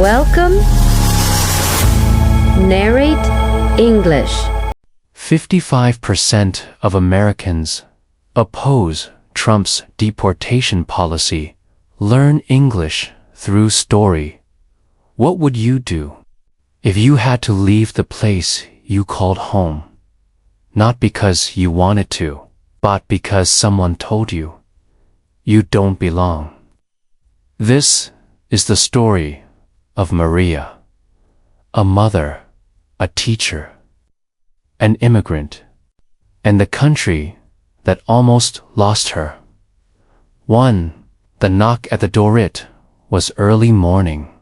Welcome. Narrate English. 55% of Americans oppose Trump's deportation policy. Learn English through story. What would you do if you had to leave the place you called home? Not because you wanted to, but because someone told you you don't belong. This is the story of Maria, a mother, a teacher, an immigrant, and the country that almost lost her. The knock at the door. It was early morning.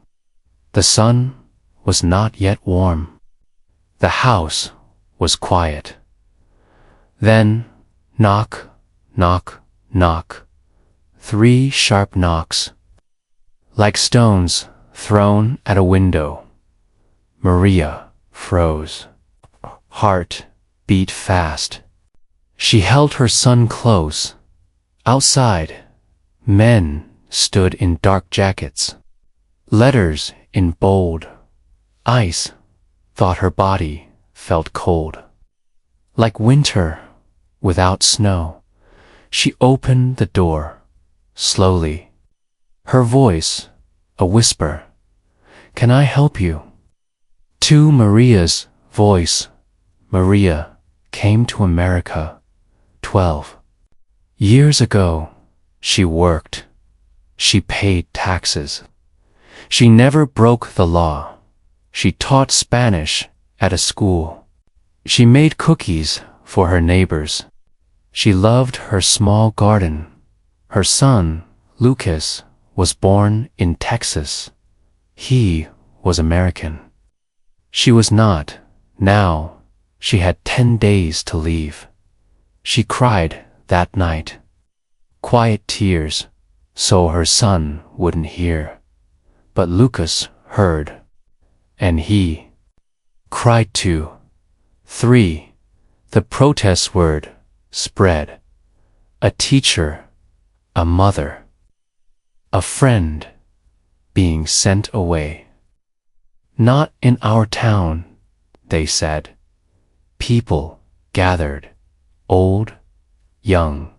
The sun was not yet warm. The house was quiet. Then, knock, knock, knock. 3 sharp knocks, like stones thrown at a window. Maria froze. Heart beat fast. She held her son close. Outside, men stood in dark jackets. Letters in bold. Ice thought her body felt cold. Like winter without snow, she opened the door slowly. Her voice a whisper. "Can I help you?" To Maria's voice, Maria came to America 12 years ago. She worked. She paid taxes. She never broke the law. She taught Spanish at a school. She made cookies for her neighbors. She loved her small garden. Her son, Lucas, was born in Texas. He was American. She was not. Now, she had 10 days to leave. She cried that night. Quiet tears, so her son wouldn't hear. But Lucas heard, and he cried too. 3. The protest word spread. A teacher, a mother, a friend being sent away. Not in our town, they said. People gathered, old, young,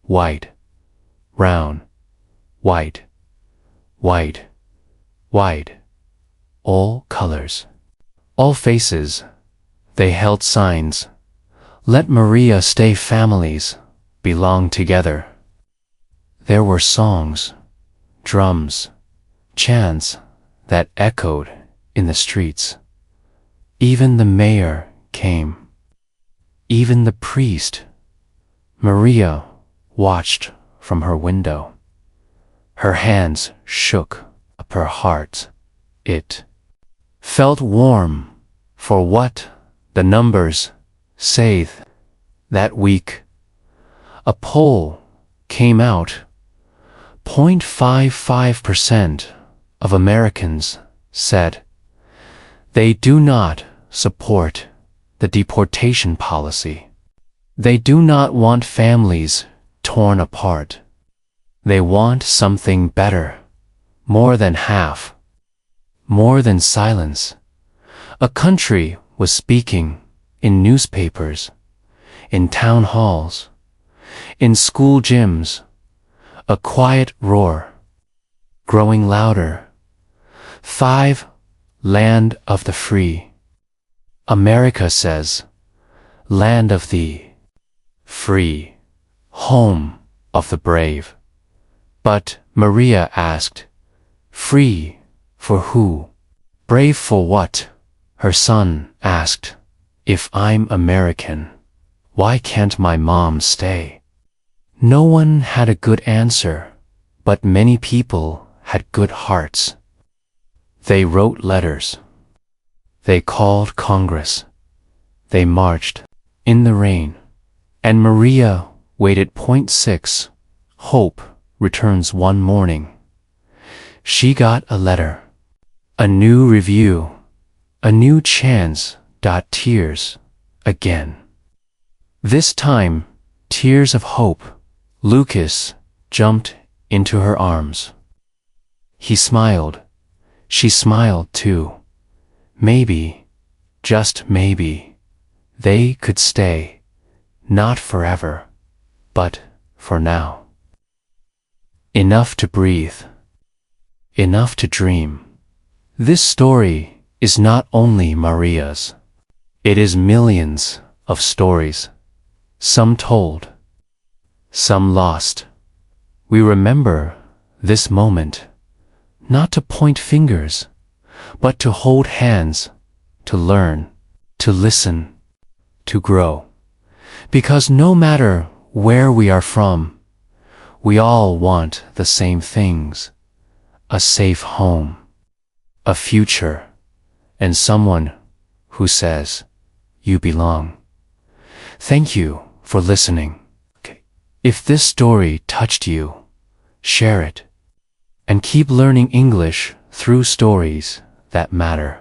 white, brown, white, white, white, all colors, all faces. They held signs. Let Maria stay. Families belong together. There were songs, drums, chants that echoed in the streets. Even the mayor came. Even the priest. Maria watched from her window. Her hands shook up her heart. It felt warm. For what the numbers say that week. A poll came out. 0.55% of Americans said they do not support the deportation policy. They do not want families torn apart. They want something better. More than half. More than silence. A country was speaking in newspapers, in town halls, in school gyms. A quiet roar, growing louder. 5. Land of the free. America says, land of the free, home of the brave. But Maria asked, free for who? Brave for what? Her son asked, if I'm American, why can't my mom stay? No one had a good answer, but many people had good hearts. They wrote letters. They called Congress. They marched in the rain. And Maria waited. 6. Hope returns one morning. She got a letter, a new review, a new chance. Tears again. This time, tears of hope. Lucas jumped into her arms. He smiled. She smiled too. Maybe, just maybe, they could stay, not forever, but for now. Enough to breathe, enough to dream. This story is not only Maria's. It is millions of stories, some told, some lost. We remember this moment, not to point fingers, but to hold hands, to learn, to listen, to grow. Because no matter where we are from, we all want the same things: a safe home, a future, and someone who says, you belong. Thank you for listening. If this story touched you, share it, and keep learning English through stories that matter.